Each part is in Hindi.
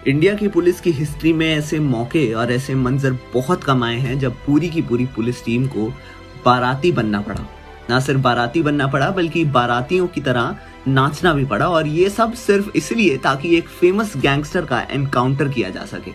इंडिया की पुलिस की हिस्ट्री में ऐसे मौके और ऐसे मंजर बहुत कम आए हैं जब पूरी की पूरी पुलिस टीम को बाराती बनना पड़ा। ना सिर्फ बाराती बनना पड़ा बल्कि बारातियों की तरह नाचना भी पड़ा, और ये सब सिर्फ इसलिए ताकि एक फेमस गैंगस्टर का एनकाउंटर किया जा सके।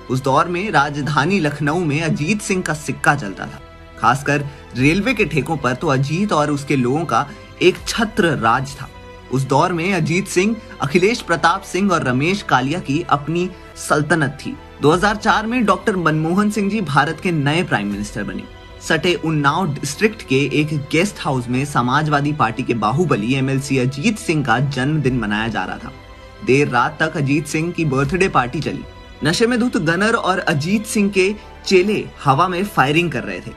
उस दौर में राजधानी लखनऊ में अजीत सिंह का सिक्का चलता था। खासकर रेलवे के ठेकों पर तो अजीत और उसके लोगों का एक छत्र राज था। उस दौर में अजीत सिंह, अखिलेश प्रताप सिंह और रमेश कालिया की अपनी सल्तनत थी। 2004 में डॉक्टर मनमोहन सिंह जी भारत के नए प्राइम मिनिस्टर बने। सटे उन्नाव डिस्ट्रिक्ट के एक गेस्ट हाउस में समाजवादी पार्टी के बाहुबली एमएलसी अजीत सिंह का जन्मदिन मनाया जा रहा था। देर रात तक अजीत सिंह की बर्थडे पार्टी चली। नशे में धुत गनर और अजीत सिंह के चेले हवा में फायरिंग कर रहे थे।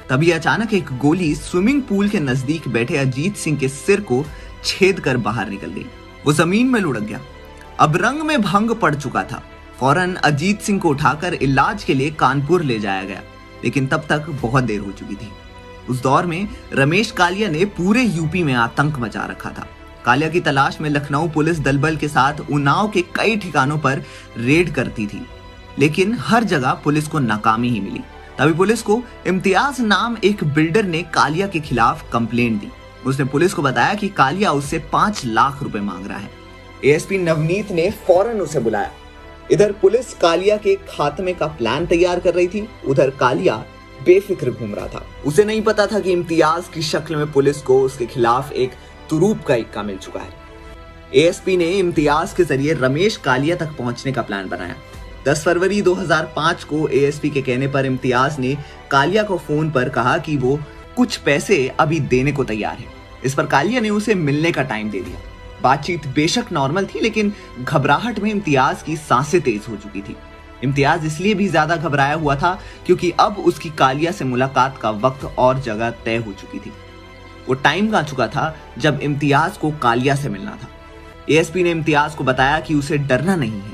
तभी अचानक एक गोली स्विमिंग पूल के नजदीक बैठे अजीत सिंह के सिर को छेद कर बाहर निकल गई। वो जमीन में लुढ़क गया। अब रंग में भंग पड़ चुका था। फौरन अजीत सिंह को उठाकर इलाज के लिए कानपुर ले जाया गया, लेकिन तब तक बहुत देर हो चुकी थी। उस दौर में रमेश कालिया ने पूरे यूपी में आतंक मचा रखा था। कालिया की तलाश में लखनऊ पुलिस दलबल के साथ उन्नाव के कई ठिकानों पर रेड करती थी, लेकिन हर जगह पुलिस को नाकामी ही मिली। तभी पुलिस को इम्तियाज नाम एक बिल्डर ने कालिया के खिलाफ कंप्लेंट दी। उसने पुलिस को बताया कि कालिया उससे 5 लाख रुपए मांग रहा है। एएसपी नवनीत ने फौरन उसे बुलाया। इधर पुलिस कालिया के खात्मे का प्लान तैयार कर रही थी, उधर कालिया बेफिक्र घूम रहा था। उसे नहीं पता था कि इम्तियाज की शक्ल में पुलिस को उसके खिलाफ एक तुरूप का इक्का मिल चुका है। एएसपी ने इम्तियाज के जरिए रमेश कालिया तक पहुंचने का प्लान बनाया। 10 फरवरी 2005 को एएसपी के कहने पर इम्तियाज ने कालिया को फोन पर कहा कि वो कुछ पैसे अभी देने को तैयार है। इस पर कालिया ने उसे मिलने का टाइम दे दिया। बातचीत बेशक नॉर्मल थी, लेकिन घबराहट में इम्तियाज की सांसें तेज हो चुकी थी। इम्तियाज इसलिए भी ज्यादा घबराया हुआ था क्योंकि अब उसकी कालिया से मुलाकात का वक्त और जगह तय हो चुकी थी। वो टाइम आ चुका था जब इम्तियाज को कालिया से मिलना था। एएसपी ने इम्तियाज को बताया कि उसे डरना नहीं है,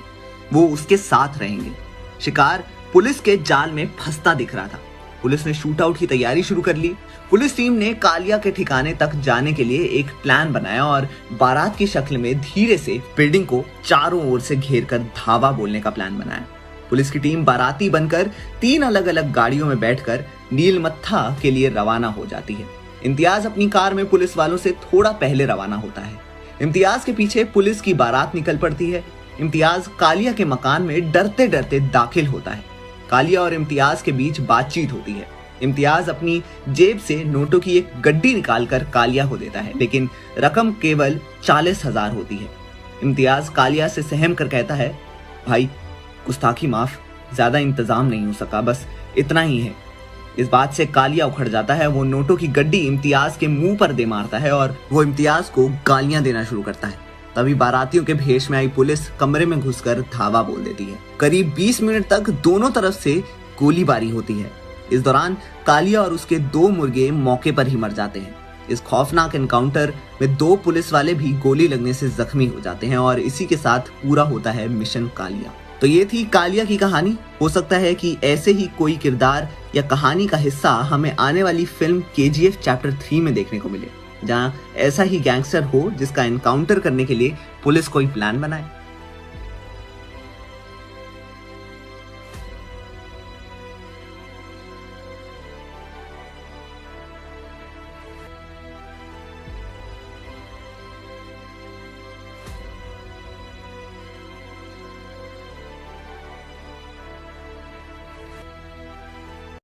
वो उसके साथ रहेंगे। शिकार पुलिस के जाल में फंसता दिख रहा था। पुलिस ने शूट आउट की तैयारी शुरू कर ली। पुलिस टीम ने कालिया के ठिकाने तक जाने के लिए एक प्लान बनाया और बारात की शक्ल में धीरे से बिल्डिंग को चारों ओर से घेरकर धावा बोलने का प्लान बनाया। पुलिस की टीम बाराती बनकर 3 अलग अलग गाड़ियों में बैठकर नीलमत्था के लिए रवाना हो जाती है। इम्तियाज अपनी कार में पुलिस वालों से थोड़ा पहले रवाना होता है। इम्तियाज के पीछे पुलिस की बारात निकल पड़ती है। इम्तियाज कालिया के मकान में डरते डरते दाखिल होता है। कालिया और इम्तियाज के बीच बातचीत होती है। इम्तियाज अपनी जेब से नोटों की एक गड्डी निकालकर कालिया को देता है, लेकिन रकम केवल 40,000 होती है। इम्तियाज कालिया से सहम कर कहता है, भाई गुस्ताखी माफ, ज्यादा इंतजाम नहीं हो सका, बस इतना ही है। इस बात से कालिया उखड़ जाता है। वो नोटों की गड्डी इम्तियाज के मुंह पर दे मारता है और वो इम्तियाज को गालियां देना शुरू करता है। तभी बारातियों के भेष में आई पुलिस कमरे में घुसकर धावा बोल देती है। करीब 20 मिनट तक दोनों तरफ से गोलीबारी होती है। इस दौरान कालिया और उसके 2 मुर्गे मौके पर ही मर जाते हैं। इस खौफनाक एनकाउंटर में 2 पुलिस वाले भी गोली लगने से जख्मी हो जाते हैं और इसी के साथ पूरा होता है मिशन कालिया। तो ये थी कालिया की कहानी। हो सकता है कि ऐसे ही कोई किरदार या कहानी का हिस्सा हमें आने वाली फिल्म KGF चैप्टर 3 में देखने को मिले, जहां ऐसा ही गैंगस्टर हो जिसका एनकाउंटर करने के लिए पुलिस कोई प्लान बनाए।